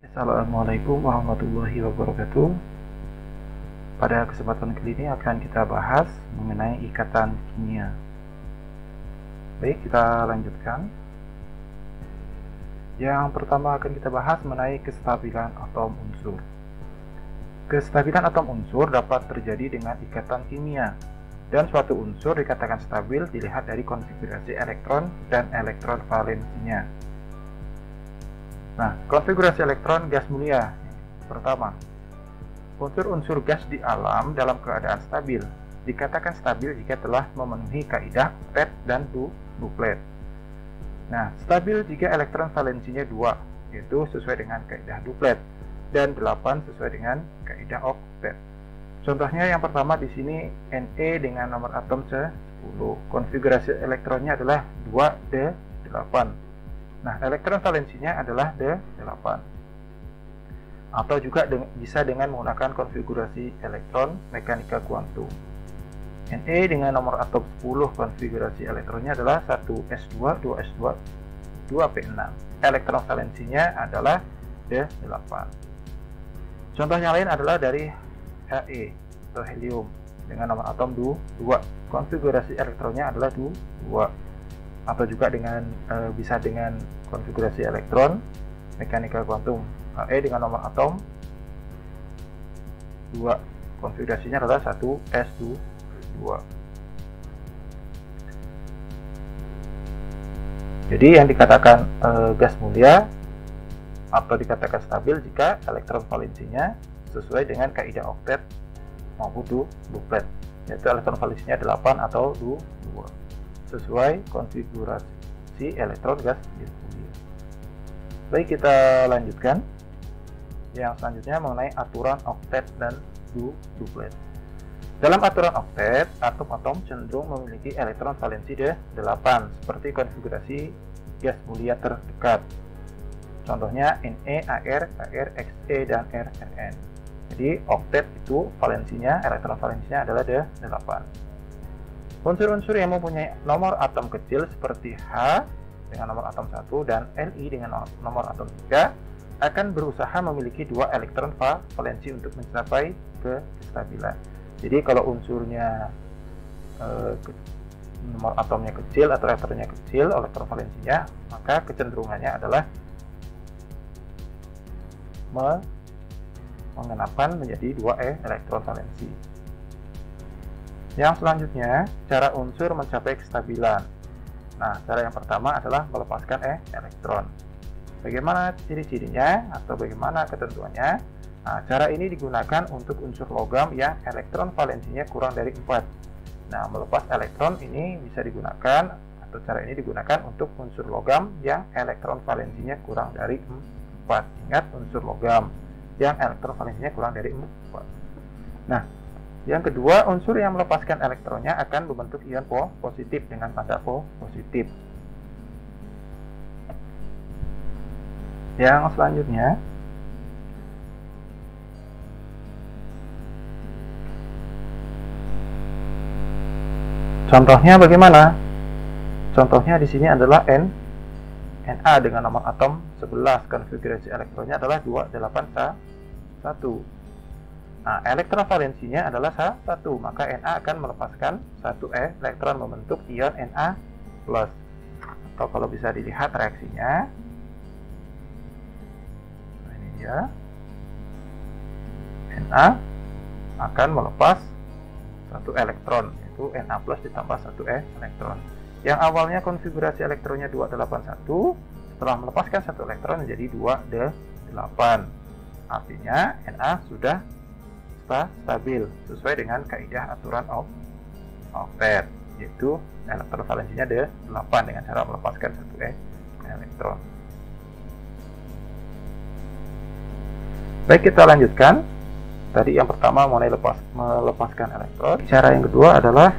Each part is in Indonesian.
Assalamualaikum warahmatullahi wabarakatuh. Pada kesempatan kali ini akan kita bahas mengenai ikatan kimia. Baik, kita lanjutkan. Yang pertama akan kita bahas mengenai kestabilan atom unsur. Kestabilan atom unsur dapat terjadi dengan ikatan kimia, dan suatu unsur dikatakan stabil dilihat dari konfigurasi elektron dan elektron valensinya. Nah, konfigurasi elektron gas mulia. Pertama, unsur-unsur gas di alam dalam keadaan stabil dikatakan stabil jika telah memenuhi kaidah oktet dan duplet. Nah, stabil jika elektron valensinya 2, yaitu sesuai dengan kaidah duplet, dan 8 sesuai dengan kaidah oktet. Contohnya yang pertama di sini Ne dengan nomor atom 10. Konfigurasi elektronnya adalah 2d8. Nah, elektron valensinya adalah D8. Atau juga bisa dengan menggunakan konfigurasi elektron mekanika kuantum. Ne dengan nomor atom 10, konfigurasi elektronnya adalah 1s2, 2s2, 2p6. Elektron valensinya adalah D8. Contoh yang lain adalah dari He atau helium dengan nomor atom 2. Konfigurasi elektronnya adalah 2. Atau juga dengan bisa dengan konfigurasi elektron mekanika kuantum. He dengan nomor atom 2, konfigurasinya adalah 1s2. Jadi yang dikatakan gas mulia atau dikatakan stabil jika elektron valensinya sesuai dengan kaidah oktet maupun duplet, yaitu elektron valensinya 8 atau 2 sesuai konfigurasi elektron gas mulia. Baik, kita lanjutkan. Yang selanjutnya mengenai aturan oktet dan duplet. Dalam aturan oktet, atom-atom cenderung memiliki elektron valensi 8 seperti konfigurasi gas mulia terdekat. Contohnya Ne, Ar, Kr, Xe, dan Rn. Jadi oktet itu valensinya, elektron valensinya adalah 8. Unsur-unsur yang mempunyai nomor atom kecil seperti H dengan nomor atom 1 dan Li dengan nomor atom 3 akan berusaha memiliki 2 elektron valensi untuk mencapai kestabilan. Jadi kalau unsurnya nomor atomnya kecil atau elektronnya kecil, elektron valensinya, maka kecenderungannya adalah mengenapkan menjadi 2 elektron valensi. Yang selanjutnya, cara unsur mencapai kestabilan. Nah, cara yang pertama adalah melepaskan elektron. Bagaimana ciri-cirinya atau bagaimana ketentuannya? Nah, cara ini digunakan untuk unsur logam yang elektron valensinya kurang dari 4. Nah, melepas elektron ini bisa digunakan atau cara ini digunakan untuk unsur logam yang elektron valensinya kurang dari 4. Ingat, unsur logam yang elektron valensinya kurang dari 4. Nah, yang kedua, unsur yang melepaskan elektronnya akan membentuk ion positif dengan tanda positif. Yang selanjutnya, contohnya bagaimana? Contohnya di sini adalah Na dengan nomor atom 11, konfigurasi elektronnya adalah 281. Nah, elektron valensinya adalah 1, maka Na akan melepaskan 1 elektron membentuk ion Na+. Atau kalau bisa dilihat reaksinya, nah ini dia, Na akan melepas 1 elektron, yaitu Na+ ditambah 1 elektron. Yang awalnya konfigurasi elektronnya 281, setelah melepaskan 1 elektron menjadi 2d8. Artinya Na sudah stabil sesuai dengan kaidah aturan oktet, yaitu elektron valensinya 8 dengan cara melepaskan 1 elektron. Baik, kita lanjutkan. Tadi yang pertama mengenai melepaskan elektron. Cara yang kedua adalah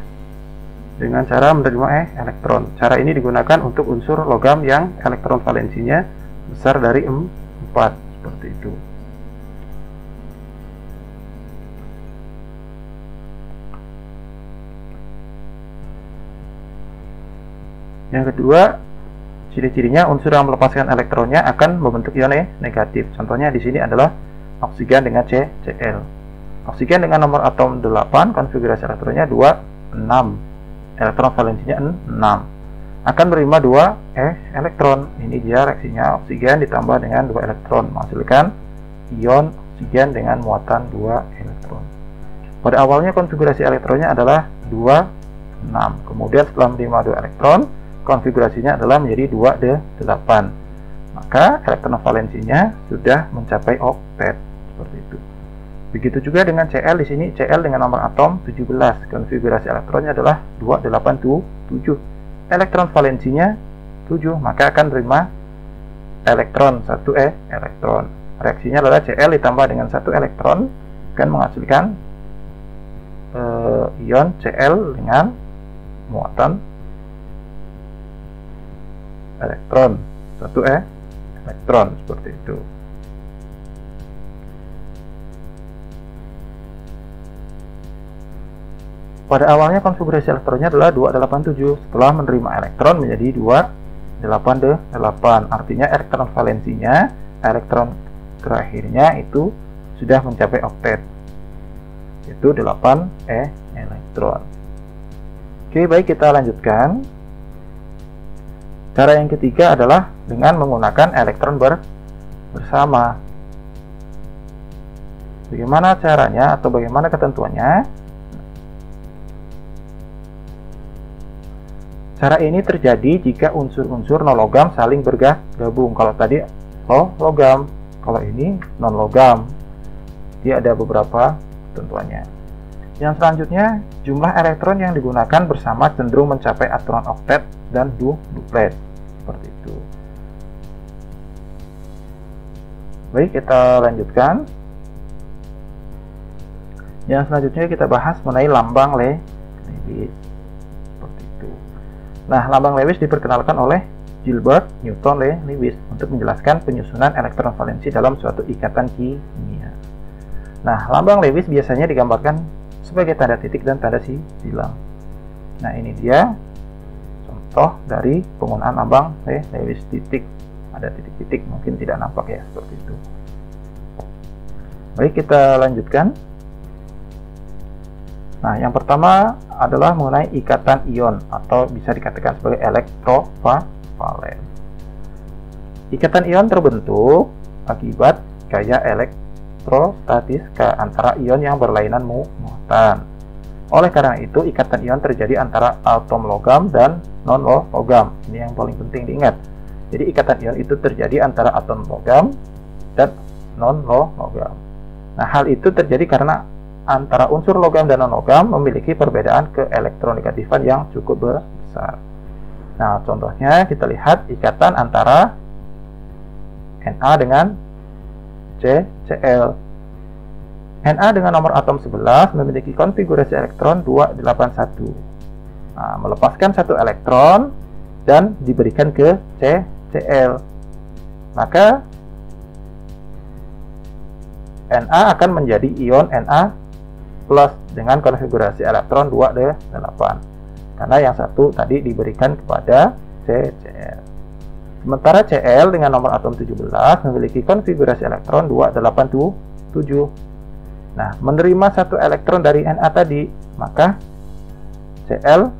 dengan cara menerima elektron. Cara ini digunakan untuk unsur logam yang elektron valensinya besar dari 4, seperti itu. Yang kedua, Ciri-cirinya unsur yang melepaskan elektronnya akan membentuk ion negatif. Contohnya di sini adalah oksigen dengan Cl. Oksigen dengan nomor atom 8, konfigurasi elektronnya 2, 6. Elektron valensinya 6. Akan menerima 2 elektron. Ini dia reaksinya, oksigen ditambah dengan 2 elektron menghasilkan ion oksigen dengan muatan 2 elektron. Pada awalnya konfigurasi elektronnya adalah 2, 6. Kemudian setelah menerima 2 elektron, konfigurasinya adalah menjadi 2d8. Maka elektron valensinya sudah mencapai oktet seperti itu. Begitu juga dengan Cl. Di sini Cl dengan nomor atom 17. Konfigurasi elektronnya adalah 287. Elektron valensinya 7, maka akan menerima elektron 1 elektron. Reaksinya adalah Cl ditambah dengan 1 elektron akan menghasilkan ion Cl dengan muatan elektron 1 elektron seperti itu. Pada awalnya konfigurasi elektronnya adalah 287. Setelah menerima elektron menjadi 288. Artinya elektron valensinya, elektron terakhirnya itu sudah mencapai oktet, yaitu 8 elektron. Oke, baik, kita lanjutkan. Cara yang ketiga adalah dengan menggunakan elektron bersama. Bagaimana caranya atau bagaimana ketentuannya? Cara ini terjadi jika unsur-unsur non-logam saling bergabung. Kalau tadi logam, kalau ini non-logam. Dia ada beberapa ketentuannya. Yang selanjutnya, jumlah elektron yang digunakan bersama cenderung mencapai aturan oktet dan duplet. Seperti itu. Baik, kita lanjutkan. Yang selanjutnya kita bahas mengenai lambang Lewis. Seperti itu. Nah, lambang Lewis diperkenalkan oleh Gilbert Newton Lewis untuk menjelaskan penyusunan elektron valensi dalam suatu ikatan kimia. Nah, lambang Lewis biasanya digambarkan sebagai tanda titik dan tanda silang. Nah, ini dia contoh dari penggunaan lambang Lewis titik. Ada titik-titik, mungkin tidak nampak ya, seperti itu. Baik, kita lanjutkan. Nah, yang pertama adalah mengenai ikatan ion atau bisa dikatakan sebagai elektrovalen. Ikatan ion terbentuk akibat gaya elektrostatika antara ion yang berlainan muatan. Oleh karena itu, ikatan ion terjadi antara atom logam dan non-logam. Ini yang paling penting diingat. Jadi, ikatan ion itu terjadi antara atom logam dan non-logam. Nah, hal itu terjadi karena antara unsur logam dan non-logam memiliki perbedaan keelektronegatifan yang cukup besar. Nah, contohnya kita lihat ikatan antara Na dengan Cl. Na dengan nomor atom 11 memiliki konfigurasi elektron 281. Nah, melepaskan satu elektron dan diberikan ke Cl. Maka Na akan menjadi ion Na plus dengan konfigurasi elektron 2d8 karena yang satu tadi diberikan kepada Cl. Sementara Cl dengan nomor atom 17 memiliki konfigurasi elektron 287. Nah, menerima satu elektron dari Na tadi, maka Cl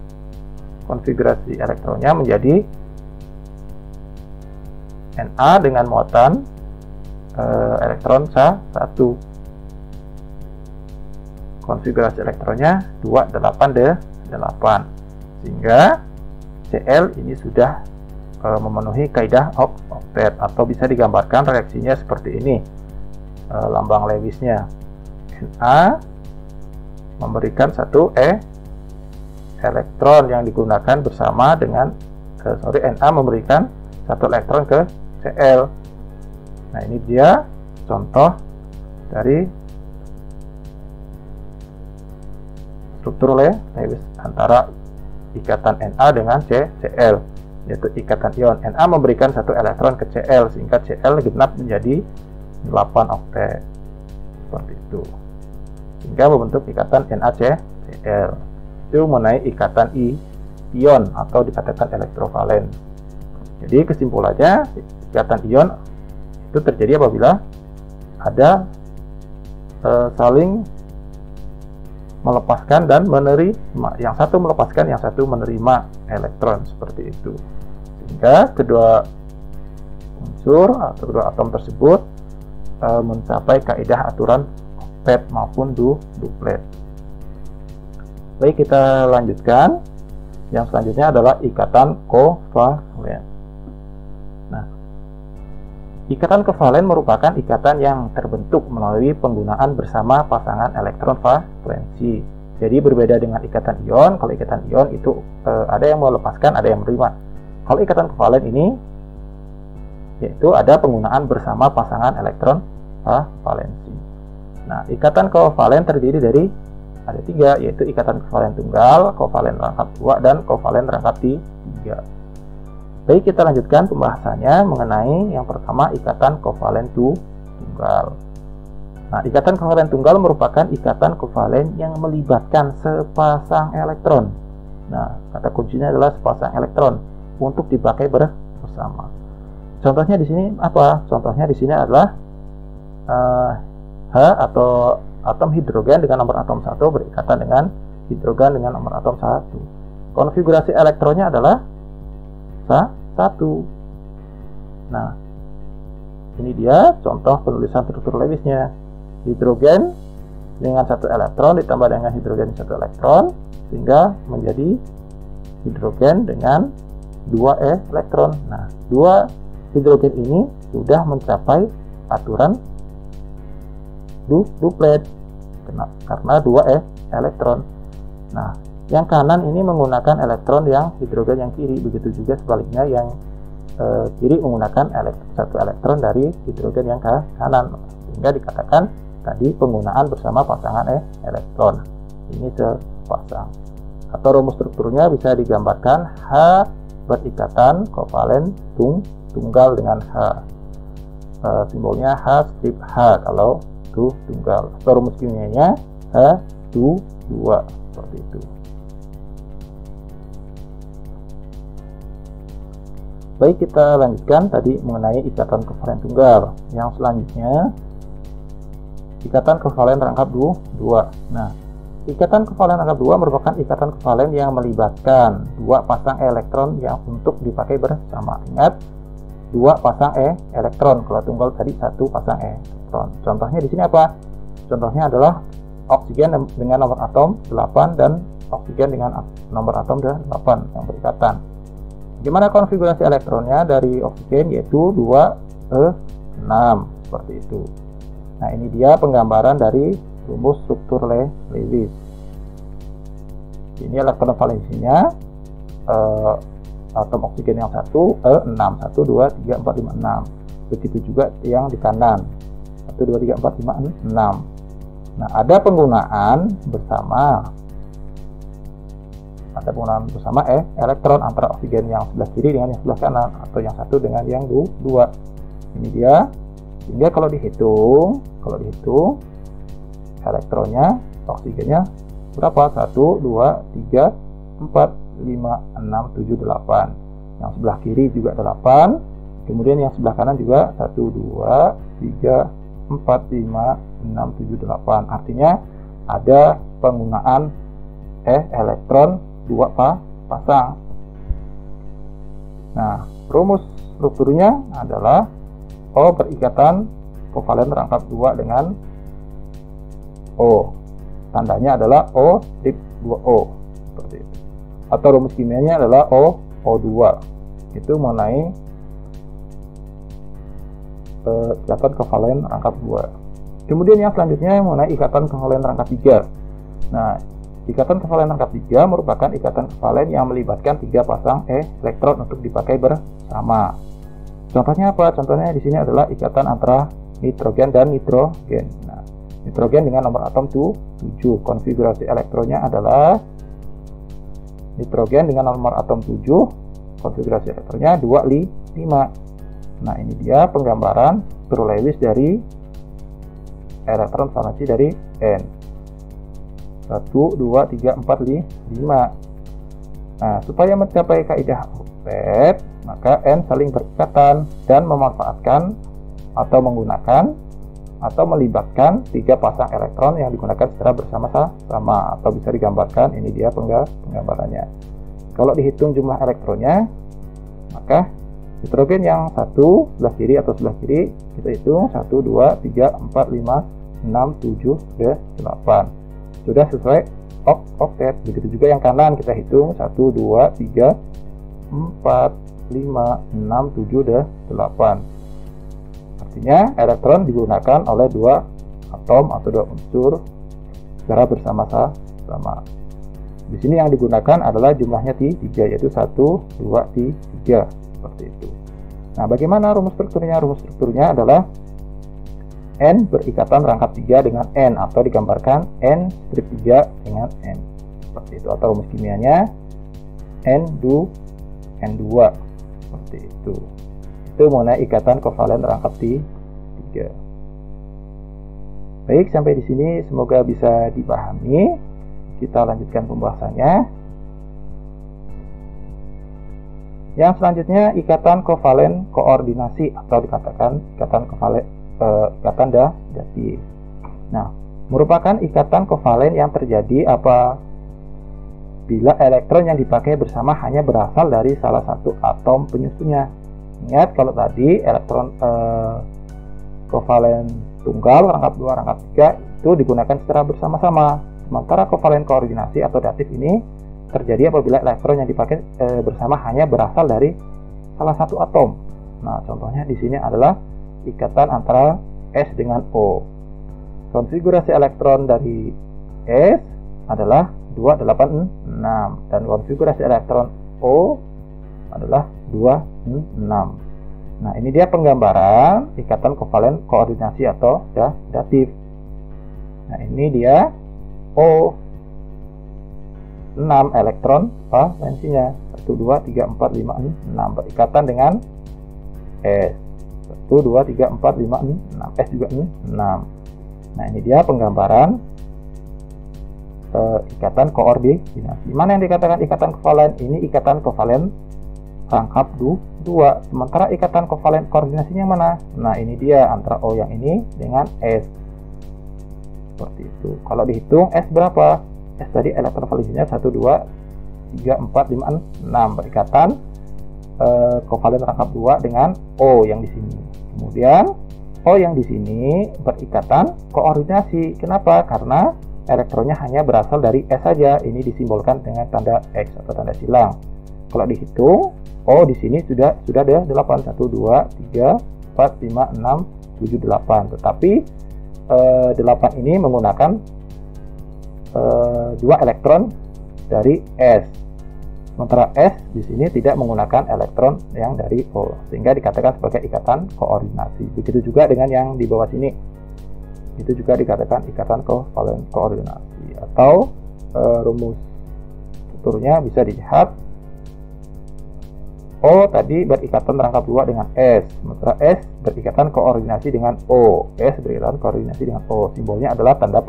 konfigurasi elektronnya menjadi Na dengan muatan elektron 1. Konfigurasi elektronnya 28d8, sehingga Cl ini sudah memenuhi kaidah oktet, atau bisa digambarkan reaksinya seperti ini. Lambang Lewisnya, Na memberikan satu elektron yang digunakan bersama dengan Na memberikan satu elektron ke Cl. Nah, ini dia contoh dari struktur Lewis antara ikatan Na dengan Cl, yaitu ikatan ion. Na memberikan satu elektron ke Cl sehingga Cl genap menjadi 8 oktet seperti itu, sehingga membentuk ikatan NaCl. Itu mengenai ikatan ion atau dikatakan elektrovalen. Jadi kesimpulannya, ikatan ion itu terjadi apabila ada saling melepaskan dan menerima, yang satu melepaskan, yang satu menerima elektron, seperti itu. Sehingga kedua unsur atau kedua atom tersebut mencapai kaidah aturan octet maupun duplet. Baik, kita lanjutkan. Yang selanjutnya adalah ikatan kovalen. Nah, ikatan kovalen merupakan ikatan yang terbentuk melalui penggunaan bersama pasangan elektron valensi. Jadi berbeda dengan ikatan ion. Kalau ikatan ion itu ada yang melepaskan, ada yang menerima. Kalau ikatan kovalen ini yaitu ada penggunaan bersama pasangan elektron valensi. Nah, ikatan kovalen terdiri dari ada 3, yaitu ikatan kovalen tunggal, kovalen rangkap 2, dan kovalen rangkap 3. Baik, kita lanjutkan pembahasannya mengenai yang pertama, ikatan kovalen tunggal. Nah, ikatan kovalen tunggal merupakan ikatan kovalen yang melibatkan sepasang elektron. Nah, kata kuncinya adalah sepasang elektron untuk dipakai bersama. Contohnya di sini apa? Contohnya di sini adalah H atau atom hidrogen dengan nomor atom 1 berikatan dengan hidrogen dengan nomor atom 1. Konfigurasi elektronnya adalah 1. Nah, ini dia contoh penulisan struktur Lewisnya. Hidrogen dengan 1 elektron ditambah dengan hidrogen 1 elektron sehingga menjadi hidrogen dengan 2 elektron. Nah, 2 hidrogen ini sudah mencapai aturan duplet karena 2 elektron. Nah, yang kanan ini menggunakan elektron yang hidrogen yang kiri, begitu juga sebaliknya yang kiri menggunakan 1 elektron dari hidrogen yang kanan, sehingga dikatakan tadi penggunaan bersama pasangan elektron ini sepasang. Atau rumus strukturnya bisa digambarkan H berikatan kovalen tunggal dengan H, simbolnya H strip H kalau tunggal. Atau rumus kimianya H2 seperti itu. Baik, kita lanjutkan tadi mengenai ikatan kovalen tunggal. Yang selanjutnya ikatan kovalen rangkap 2. Nah, ikatan kovalen rangkap 2 merupakan ikatan kovalen yang melibatkan 2 pasang elektron yang untuk dipakai bersama. Ingat, 2 pasang elektron. Kalau tunggal tadi 1 pasang elektron. Contohnya di sini apa? Contohnya adalah oksigen dengan nomor atom 8 dan oksigen dengan nomor atom 8 yang berikatan. Gimana konfigurasi elektronnya dari oksigen, yaitu 2E6 seperti itu. Nah, ini dia penggambaran dari rumus struktur Lewis. Ini elektron valensinya atom oksigen yang 1 E6, 1 2 3 4 5 6. Begitu juga yang di kanan 1 2 3 4 5 6. Nah, ada penggunaan bersama elektron antara oksigen yang sebelah kiri dengan yang sebelah kanan, atau yang satu dengan yang 2. Ini dia. Sehingga kalau dihitung elektronnya, oksigennya berapa? 1 2 3 4 5 6 7 8. Yang sebelah kiri juga 8. Kemudian yang sebelah kanan juga 1 2 3 4 5 6 7 8. Artinya ada penggunaan elektron 2 pasang. Nah, rumus strukturnya adalah O berikatan kovalen rangkap 2 dengan O. Tandanya adalah O strip 2O seperti itu. Atau rumus kimianya adalah O2. Itu mengenai ikatan kovalen rangkap 2. Kemudian yang selanjutnya mengenai ikatan kovalen rangkap 3. Nah, ikatan kovalen rangkap 3 merupakan ikatan kovalen yang melibatkan 3 pasang elektron untuk dipakai bersama. Contohnya apa? Contohnya di sini adalah ikatan antara nitrogen dan nitrogen. Nah, nitrogen dengan nomor atom 7. Konfigurasi elektronnya adalah nitrogen dengan nomor atom 7. Konfigurasi elektronnya 2 5. Nah, ini dia penggambaran struktur Lewis dari elektron valensi dari N. 1 2 3 4 5. Nah, supaya mencapai kaidah octet, maka N saling berikatan dan memanfaatkan atau menggunakan atau melibatkan 3 pasang elektron yang digunakan secara bersama-sama, atau bisa digambarkan, ini dia penggambarannya. Kalau dihitung jumlah elektronnya, maka hidrogen yang satu sebelah kiri atau sebelah kiri kita hitung 1, 2, 3, 4, 5, 6, 7, 8. Sudah sesuai oktet. Begitu juga yang kanan kita hitung 1, 2, 3, 4, 5, 6, 7, 8. Artinya elektron digunakan oleh 2 atom atau 2 unsur secara bersama-sama. Di sini yang digunakan adalah jumlahnya 3, yaitu 1, 2, 3, seperti itu. Nah, bagaimana rumus strukturnya? Rumus strukturnya adalah N berikatan rangkap 3 dengan N, atau digambarkan N strip 3 dengan N, seperti itu. Atau rumus kimianya N2 seperti itu. Itu mengenai ikatan kovalen rangkap 3. Baik, sampai di sini semoga bisa dipahami. Kita lanjutkan pembahasannya. Yang selanjutnya ikatan kovalen koordinasi, atau dikatakan ikatan kovalen ikatan datif. Nah, merupakan ikatan kovalen yang terjadi apabila elektron yang dipakai bersama hanya berasal dari salah satu atom penyusunnya. Ingat, kalau tadi elektron kovalen tunggal, rangkap 2, rangkap 3 itu digunakan secara bersama-sama. Sementara kovalen koordinasi atau datif ini terjadi apabila elektron yang dipakai bersama hanya berasal dari salah satu atom. Nah, contohnya di sini adalah ikatan antara S dengan O. Konfigurasi elektron dari S adalah 286 dan konfigurasi elektron O adalah 26. Nah, ini dia penggambaran ikatan kovalen koordinasi atau datif. Nah, ini dia O 6 elektron valensinya, 1, 2, 3, 4, 5, 6 berikatan dengan S. 1, 2, 3, 4, 5, 6, S juga 6. Nah, ini dia penggambaran ikatan koordinasi. Mana yang dikatakan ikatan kovalen? Ini ikatan kovalen rangkap 2. Sementara ikatan kovalen koordinasinya mana? Nah, ini dia antara O yang ini dengan S. Seperti itu. Kalau dihitung S berapa? S tadi elektron valensinya 1, 2, 3, 4, 5, 6 berikatan kovalen rangkap 2 dengan O yang di sini. Kemudian O yang di sini berikatan koordinasi. Kenapa? Karena elektronnya hanya berasal dari S saja. Ini disimbolkan dengan tanda X atau tanda silang. Kalau dihitung O di sini sudah ada 8, 1, 2, 3, 4, 5, 6, 7, 8. Tetapi 8 ini menggunakan 2 elektron dari S. Sementara S di sini tidak menggunakan elektron yang dari O, sehingga dikatakan sebagai ikatan koordinasi. Begitu juga dengan yang di bawah sini. Itu juga dikatakan ikatan kovalen koordinasi. Atau rumus strukturnya bisa dilihat. O tadi berikatan rangkap 2 dengan S, sementara S berikatan koordinasi dengan O. S berikatan koordinasi dengan O. Simbolnya adalah tanda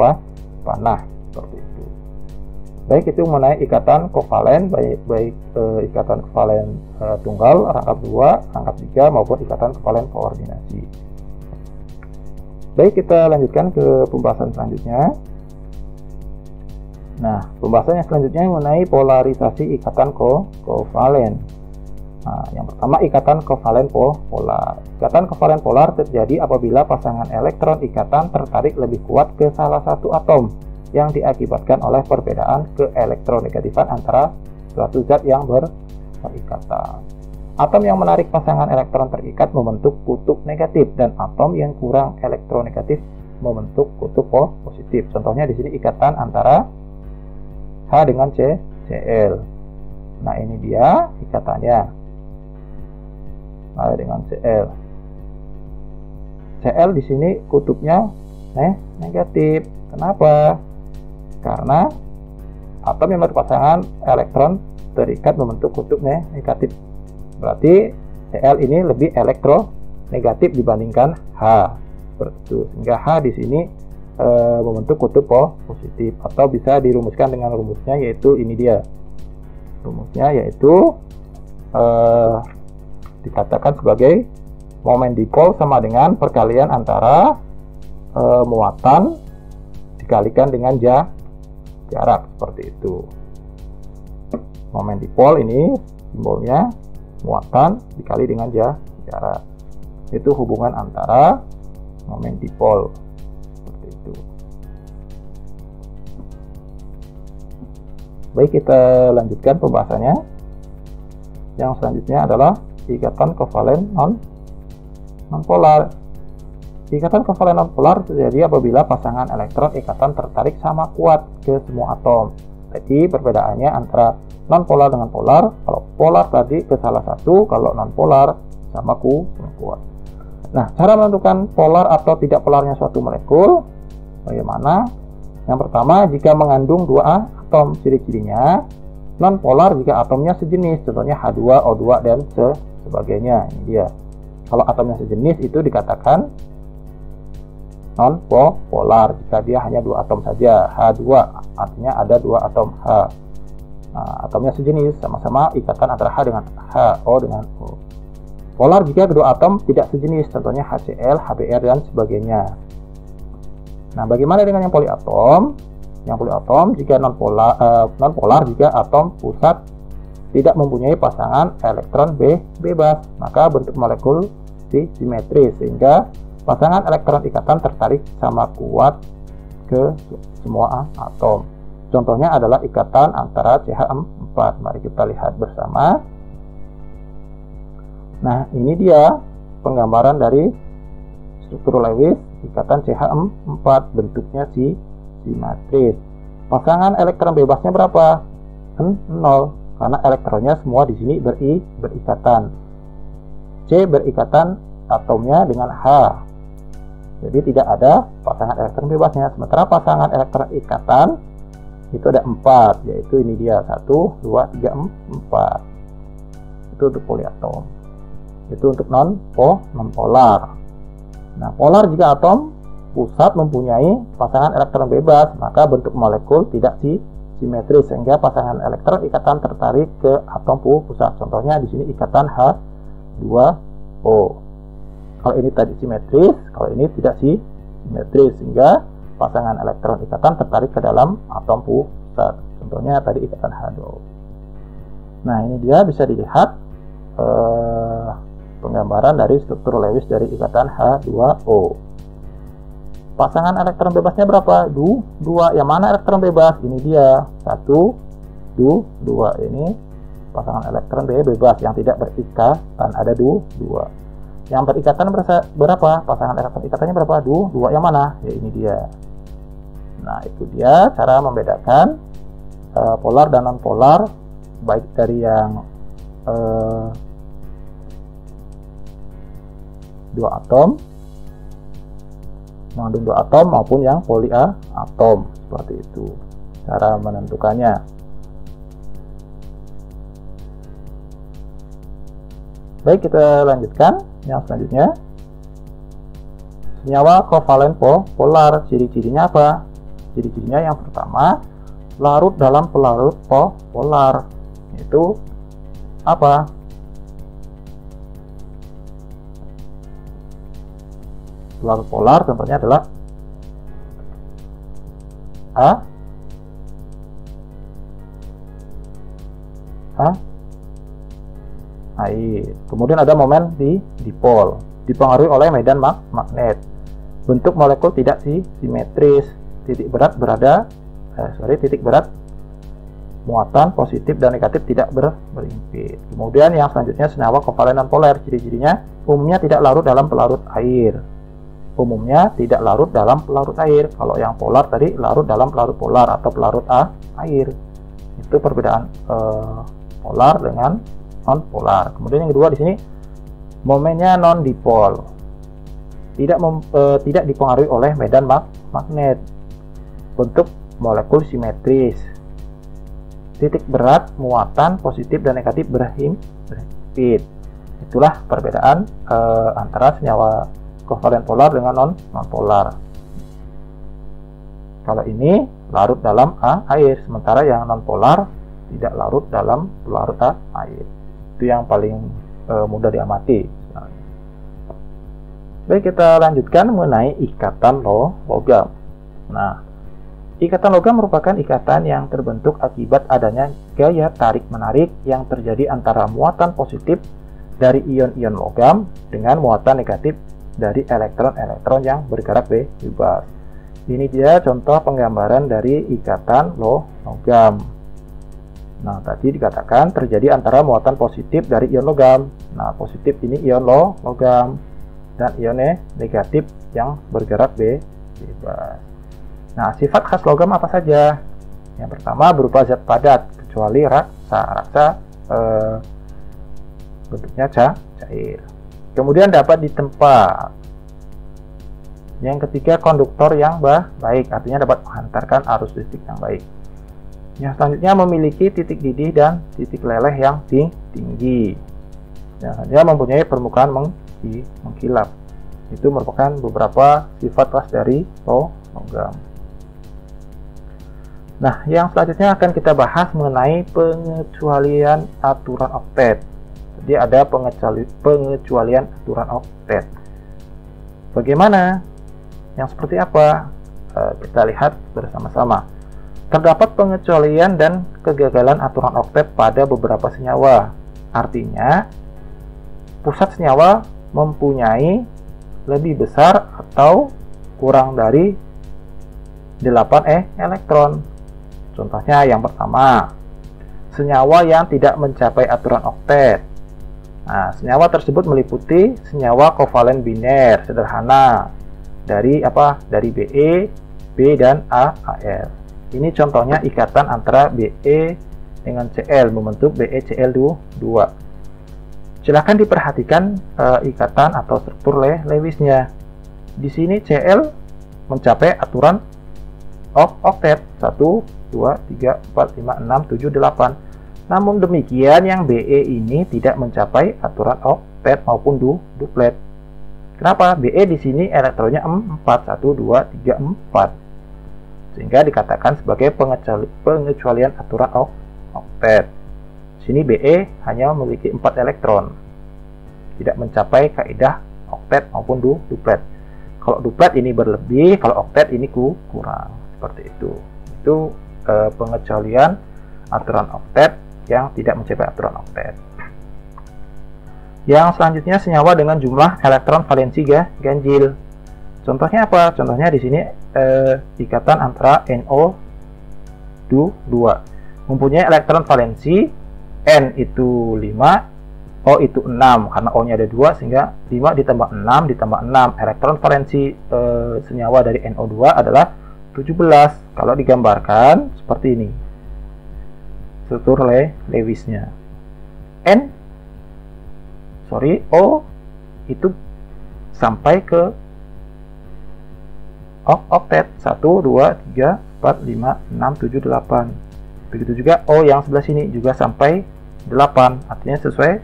panah, seperti itu. Baik, itu mengenai ikatan kovalen, baik ikatan kovalen tunggal, rangkap 2, rangkap 3, maupun ikatan kovalen koordinasi. Baik, kita lanjutkan ke pembahasan selanjutnya. Nah, pembahasan yang selanjutnya mengenai polarisasi ikatan kovalen. Nah, yang pertama ikatan kovalen polar. Ikatan kovalen polar terjadi apabila pasangan elektron ikatan tertarik lebih kuat ke salah satu atom yang diakibatkan oleh perbedaan keelektronegatifan antara suatu zat yang berikatan. Atom yang menarik pasangan elektron terikat membentuk kutub negatif dan atom yang kurang elektronegatif membentuk kutub positif. Contohnya di sini ikatan antara H dengan Cl. Nah, ini dia ikatannya. Dengan Cl. Cl di sini kutubnya negatif. Kenapa? Karena atom yang berpasangan elektron terikat membentuk kutub negatif. Berarti Cl ini lebih elektronegatif dibandingkan H. Seperti itu. Sehingga H di sini membentuk kutub positif, atau bisa dirumuskan dengan rumusnya, yaitu ini dia. Rumusnya yaitu dikatakan sebagai momen dipol sama dengan perkalian antara muatan dikalikan dengan jarak, seperti itu. Momen dipol ini simbolnya muatan dikali dengan jarak. Itu hubungan antara momen dipol, seperti itu. Baik, kita lanjutkan pembahasannya. Yang selanjutnya adalah ikatan kovalen non-polar. Ikatan kovalen non-polar terjadi apabila pasangan elektron ikatan tertarik sama kuat ke semua atom. Jadi perbedaannya antara non-polar dengan polar. Kalau polar tadi ke salah satu, kalau non-polar sama kuat. Nah, cara menentukan polar atau tidak polarnya suatu molekul bagaimana? Yang pertama, jika mengandung dua atom, ciri-cirinya non-polar jika atomnya sejenis, contohnya H2O2 dan sebagainya. Ini dia. Kalau atomnya sejenis itu dikatakan non-polar jika dia hanya dua atom saja. H2 artinya ada dua atom H. Nah, atomnya sejenis, sama-sama ikatan antara H dengan H, O dengan O. Polar jika kedua atom tidak sejenis, contohnya HCl, HBr dan sebagainya. Nah, bagaimana dengan yang poliatom? Yang poliatom jika non-polar jika atom pusat tidak mempunyai pasangan elektron bebas, maka bentuk molekul simetris sehingga pasangan elektron ikatan tertarik sama kuat ke semua atom. Contohnya adalah ikatan antara CH4. Mari kita lihat bersama. Nah, ini dia penggambaran dari struktur Lewis ikatan CH4, bentuknya simetris. Pasangan elektron bebasnya berapa? 0, karena elektronnya semua di sini berikatan. C berikatan atomnya dengan H. Jadi tidak ada pasangan elektron bebasnya. Sementara pasangan elektron ikatan itu ada 4, yaitu ini dia 1, 2, 3, 4. Itu untuk poliatom. Itu untuk non-polar. Nah, polar jika atom pusat mempunyai pasangan elektron bebas, maka bentuk molekul tidak simetris sehingga pasangan elektron ikatan tertarik ke atom pusat. Contohnya di sini ikatan H2O. Kalau ini tadi simetris, kalau ini tidak simetris sehingga pasangan elektron ikatan tertarik ke dalam atom pusat. Contohnya tadi ikatan H2O. Nah, ini dia bisa dilihat penggambaran dari struktur Lewis dari ikatan H2O. Pasangan elektron bebasnya berapa? 2. Yang mana elektron bebas? Ini dia 1, 2. Ini pasangan elektron bebas yang tidak berikatan, ada 2. Yang berikatan berapa? Pasangan elektron ikatannya berapa? 2. Yang mana? Ya, ini dia. Nah, itu dia cara membedakan polar dan non polar, baik dari yang dua atom, mengandung dua atom maupun yang poliatom, seperti itu cara menentukannya. Baik, kita lanjutkan yang selanjutnya. Senyawa kovalen polar, ciri-cirinya apa? Ciri-cirinya yang pertama, larut dalam pelarut polar. Itu apa? Pelarut polar contohnya adalah air. Kemudian ada momen dipol, dipengaruhi oleh medan magnet. Bentuk molekul tidak simetris. Titik berat muatan positif dan negatif tidak berimpit. Kemudian yang selanjutnya senyawa kovalen non polar, ciri-cirinya umumnya tidak larut dalam pelarut air. Kalau yang polar tadi larut dalam pelarut polar atau pelarut air. Itu perbedaan polar dengan non polar. Kemudian yang kedua di sini momennya non dipol. Tidak dipengaruhi oleh medan magnet. Bentuk molekul simetris. Titik berat muatan positif dan negatif berimpit. Itulah perbedaan antara senyawa kovalen polar dengan non polar. Kalau ini larut dalam air, sementara yang non polar tidak larut dalam pelarut air. Itu yang paling mudah diamati. Baik, kita lanjutkan mengenai ikatan logam. Nah, ikatan logam merupakan ikatan yang terbentuk akibat adanya gaya tarik-menarik yang terjadi antara muatan positif dari ion-ion logam dengan muatan negatif dari elektron-elektron yang bergerak bebas. Ini dia contoh penggambaran dari ikatan logam. Nah, tadi dikatakan terjadi antara muatan positif dari ion logam. Nah, positif ini ion logam dan ion negatif yang bergerak bebas. Nah, sifat khas logam apa saja? Yang pertama berupa zat padat, kecuali raksa bentuknya cair. Kemudian dapat ditempa. Yang ketiga konduktor yang baik, artinya dapat menghantarkan arus listrik yang baik. Yang selanjutnya memiliki titik didih dan titik leleh yang tinggi. Yang selanjutnya mempunyai permukaan mengkilap. Itu merupakan beberapa sifat khas dari logam. Nah, yang selanjutnya akan kita bahas mengenai pengecualian aturan oktet. Jadi ada pengecualian aturan oktet. Bagaimana? Yang seperti apa? Kita lihat bersama-sama. Terdapat pengecualian dan kegagalan aturan oktet pada beberapa senyawa. Artinya, pusat senyawa mempunyai lebih besar atau kurang dari 8 elektron. Contohnya yang pertama, senyawa yang tidak mencapai aturan oktet. Nah, senyawa tersebut meliputi senyawa kovalen biner sederhana dari Be, B dan AR. Ini contohnya ikatan antara Be dengan Cl membentuk BeCl2. Silakan diperhatikan ikatan atau struktur Lewisnya. Di sini Cl mencapai aturan oktet 1, 2, 3, 4, 5, 6, 7, 8. Namun demikian yang Be ini tidak mencapai aturan oktet maupun duplet. Kenapa? Be di sini elektronnya 4, 1, 2, 3, 4. Sehingga dikatakan sebagai pengecualian aturan oktet. Sini Be hanya memiliki 4 elektron. Tidak mencapai kaidah oktet maupun duplet. Kalau duplet ini berlebih, kalau oktet ini kurang. Seperti itu. Itu pengecualian aturan oktet yang tidak mencapai aturan oktet. Yang selanjutnya senyawa dengan jumlah elektron valensi ganjil. Contohnya apa? Contohnya di sini ikatan antara NO2 mempunyai elektron valensi N itu 5, O itu 6 karena O nya ada 2 sehingga 5 ditambah 6 ditambah 6 elektron valensi senyawa dari NO2 adalah 17. Kalau digambarkan seperti ini struktur Lewisnya. O itu sampai ke oktet 1, 2, 3, 4, 5, 6, 7, 8. Begitu juga O yang sebelah sini juga sampai 8. Artinya sesuai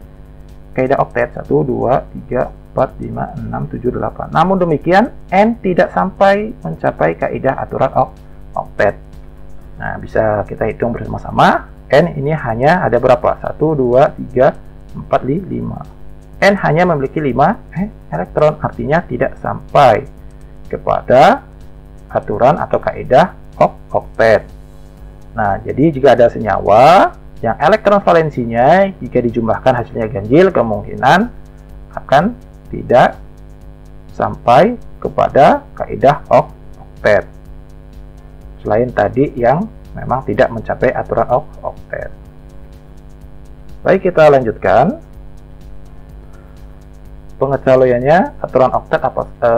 kaidah oktet 1, 2, 3, 4, 5, 6, 7, 8. Namun demikian N tidak sampai mencapai kaidah aturan oktet. Nah, bisa kita hitung bersama-sama. N ini hanya ada berapa? 1, 2, 3, 4, 5. N hanya memiliki 5 elektron. Artinya tidak sampai kepada aturan atau kaidah oktet. Nah, jadi jika ada senyawa yang elektron valensinya jika dijumlahkan hasilnya ganjil, kemungkinan akan tidak sampai kepada kaidah oktet. Selain tadi yang memang tidak mencapai aturan oktet. Baik, kita lanjutkan. Pengecualiannya aturan oktet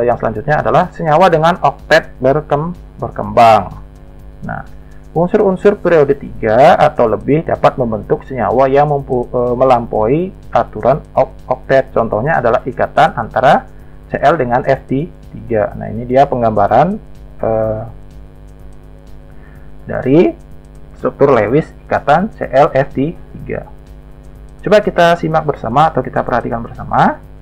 yang selanjutnya adalah senyawa dengan oktet berkembang. Nah, unsur-unsur periode 3 atau lebih dapat membentuk senyawa yang melampaui aturan oktet. Contohnya adalah ikatan antara Cl dengan Ft3. Nah, ini dia penggambaran dari struktur Lewis ikatan Cl Ft3. Coba kita simak bersama atau kita perhatikan bersama.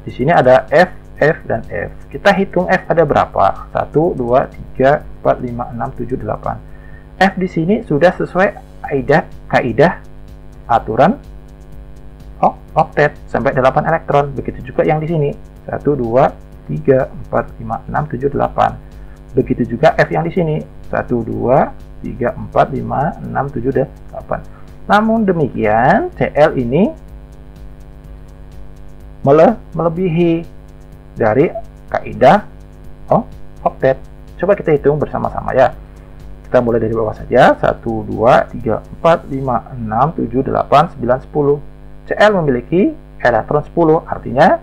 Di sini ada F, F, dan F. Kita hitung F ada berapa? 1, 2, 3, 4, 5, 6, 7, 8. F di sini sudah sesuai kaidah aturan oktet sampai 8 elektron. Begitu juga yang di sini. 1 2 3 4 5 6 7 8. Begitu juga F yang di sini. 1 2 3 4 5 6 7 8. Namun demikian, Cl ini melebihi dari kaidah oktet. Coba kita hitung bersama-sama ya. Kita mulai dari bawah saja. 1, 2, 3, 4, 5, 6, 7, 8, 9, 10. Cl memiliki elektron 10, artinya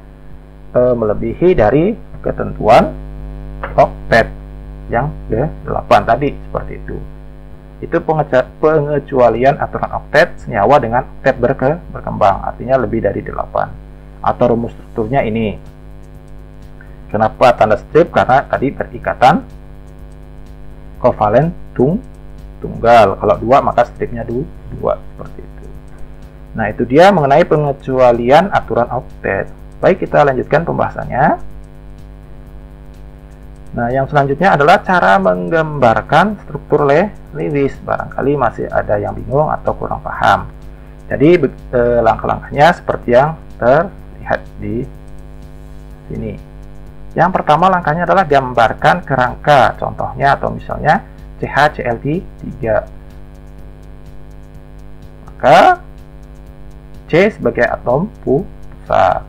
melebihi dari ketentuan oktet yang ke-8 tadi, seperti itu. Itu pengecualian aturan oktet senyawa dengan oktet berkembang, artinya lebih dari 8. Atau rumus strukturnya ini. Kenapa tanda strip? Karena tadi berikatan kovalen tunggal. Kalau 2 maka stripnya 2, seperti itu. Nah, itu dia mengenai pengecualian aturan oktet. Baik, kita lanjutkan pembahasannya. Nah, yang selanjutnya adalah cara menggambarkan struktur Lewis. Barangkali masih ada yang bingung atau kurang paham. Jadi langkah-langkahnya seperti yang terlihat di sini. Yang pertama langkahnya adalah gambarkan kerangka. Contohnya atau misalnya CH-Cl3. Maka C sebagai atom pusat.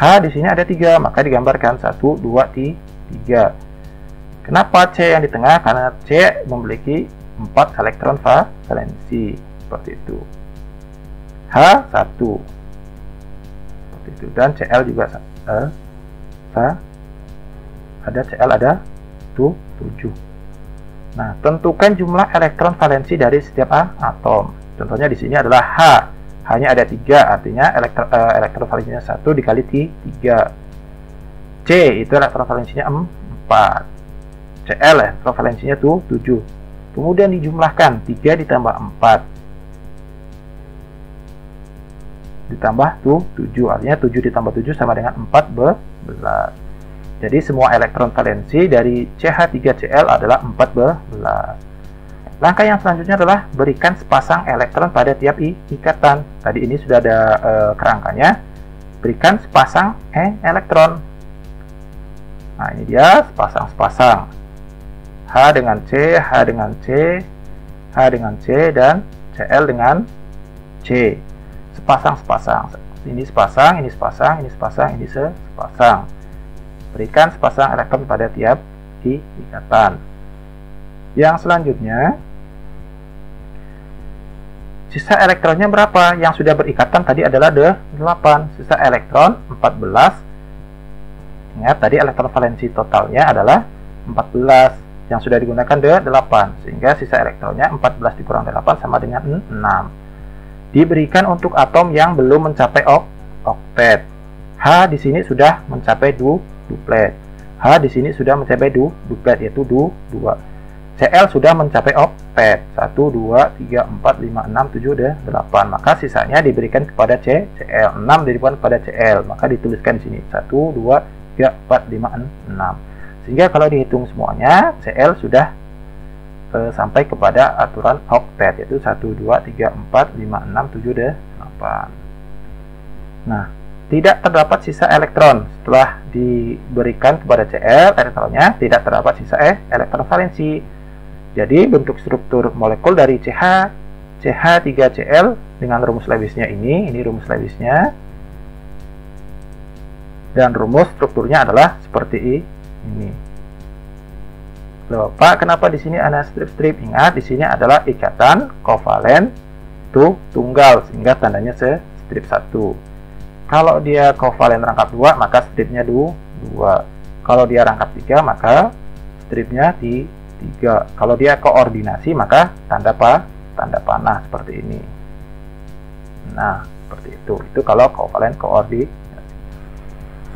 H di sini ada 3, maka digambarkan 1, 2, 3. Kenapa C yang di tengah? Karena C memiliki 4 elektron valensi, seperti itu. H 1, seperti itu. Dan Cl juga ada Cl ada 7. Nah, tentukan jumlah elektron valensi dari setiap atom. Contohnya di sini adalah H. Hanya ada 3, artinya elektron valensinya 1 dikali 3. C itu elektron valensinya 4. Cl elektron valensinya 7. Kemudian dijumlahkan 3 ditambah 4 ditambah 7, artinya 7 ditambah 7 sama dengan 14. Jadi semua elektron valensi dari CH3Cl adalah 14. Langkah yang selanjutnya adalah berikan sepasang elektron pada tiap ikatan. Tadi ini sudah ada kerangkanya. Berikan sepasang elektron. Nah, ini dia sepasang. H dengan C, H dengan C, H dengan C, dan Cl dengan C. Sepasang. Ini sepasang, ini sepasang, ini sepasang, ini sepasang. Berikan sepasang elektron pada tiap ikatan. Yang selanjutnya, sisa elektronnya berapa? Yang sudah berikatan tadi adalah 8. Sisa elektron 14. Ingat tadi elektron valensi totalnya adalah 14. Yang sudah digunakan 8. Sehingga sisa elektronnya 14 dikurang 8 sama dengan 6. Diberikan untuk atom yang belum mencapai oktet. H di sini sudah mencapai duplet. H di sini sudah mencapai duplet, yaitu 2. Cl sudah mencapai oktet. 1, 2, 3, 4, 5, 6, 7, 8. Maka sisanya diberikan kepada Cl. 6 diberikan kepada Cl. Maka dituliskan di sini 1, 2, 3, 4, 5, 6. Sehingga kalau dihitung semuanya, Cl sudah sampai kepada aturan oktet, yaitu 1, 2, 3, 4, 5, 6, 7, 8. Nah, tidak terdapat sisa elektron. Setelah diberikan kepada Cl, elektronnya tidak terdapat sisa elektron valensi. Jadi bentuk struktur molekul dari CH3Cl dengan rumus Lewisnya ini rumus Lewisnya. Dan rumus strukturnya adalah seperti ini. Loh, Pak, kenapa di sini ada strip-strip? Ingat, di sini adalah ikatan kovalen tunggal, sehingga tandanya strip 1. Kalau dia kovalen rangkap 2, maka stripnya 2. Kalau dia rangkap 3, maka stripnya 3. Kalau dia koordinasi, maka tanda panah seperti ini. Nah, seperti itu. Itu kalau kovalen koordinasi.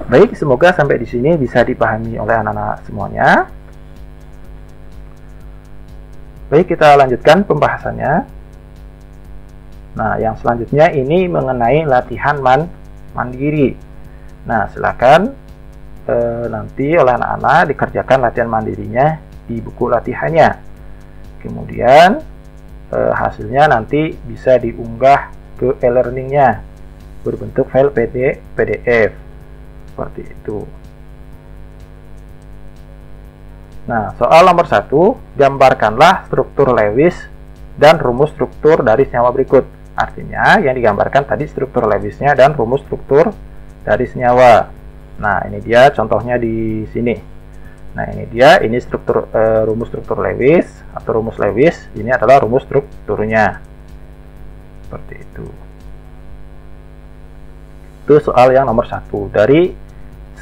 Baik, semoga sampai di sini bisa dipahami oleh anak-anak semuanya. Baik, kita lanjutkan pembahasannya. Nah, yang selanjutnya ini mengenai latihan mandiri. Nah, silakan nanti oleh anak-anak dikerjakan latihan mandirinya di buku latihannya. Kemudian hasilnya nanti bisa diunggah ke ke e-learningnya berbentuk file PDF seperti itu. Nah, soal nomor 1, gambarkanlah struktur Lewis dan rumus struktur dari senyawa berikut. Artinya, yang digambarkan tadi struktur Lewisnya dan rumus struktur dari senyawa. Nah, ini dia contohnya di sini. Nah, ini dia, ini struktur rumus struktur Lewis atau rumus Lewis. Ini adalah rumus strukturnya. Seperti itu. Itu soal yang nomor 1. Dari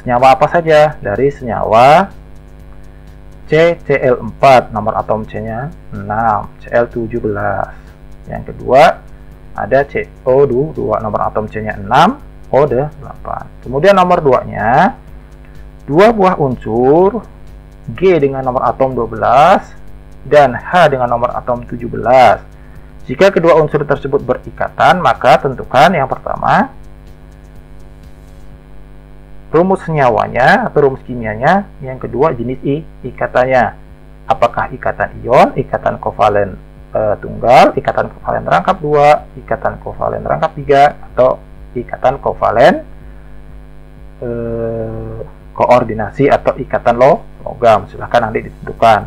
senyawa apa saja? Dari senyawa CCl4, nomor atom C-nya 6, Cl17. Yang kedua, ada CO2, nomor atom C-nya 6, O8. Kemudian nomor 2-nya, 2 buah unsur G dengan nomor atom 12 dan H dengan nomor atom 17. Jika kedua unsur tersebut berikatan, maka tentukan yang pertama rumus senyawanya atau rumus kimianya, yang kedua jenis ikatannya. Apakah ikatan ion, ikatan kovalen tunggal, ikatan kovalen rangkap 2, ikatan kovalen rangkap 3, atau ikatan kovalen koordinasi atau ikatan logam. Silahkan nanti ditentukan.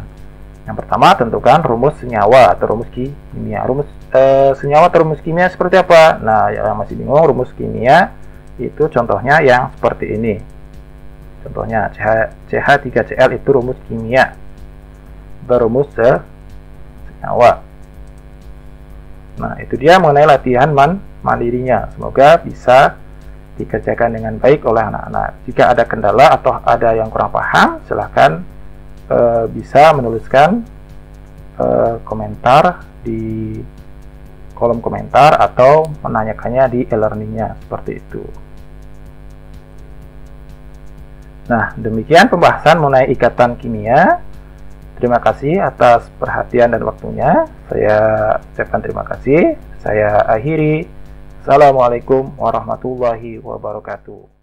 Yang pertama, tentukan rumus senyawa atau rumus kimia. Rumus senyawa atau rumus kimia seperti apa? Nah, yang masih bingung, rumus kimia itu contohnya yang seperti ini. Contohnya CH3Cl itu rumus kimia, rumus senyawa. Nah, itu dia mengenai latihan mandirinya. Semoga bisa dikerjakan dengan baik oleh anak-anak. Jika ada kendala atau ada yang kurang paham, silahkan bisa menuliskan komentar di kolom komentar atau menanyakannya di e-learningnya, seperti itu. Nah, demikian pembahasan mengenai ikatan kimia. Terima kasih atas perhatian dan waktunya. Saya ucapkan terima kasih. Saya akhiri. Assalamualaikum warahmatullahi wabarakatuh.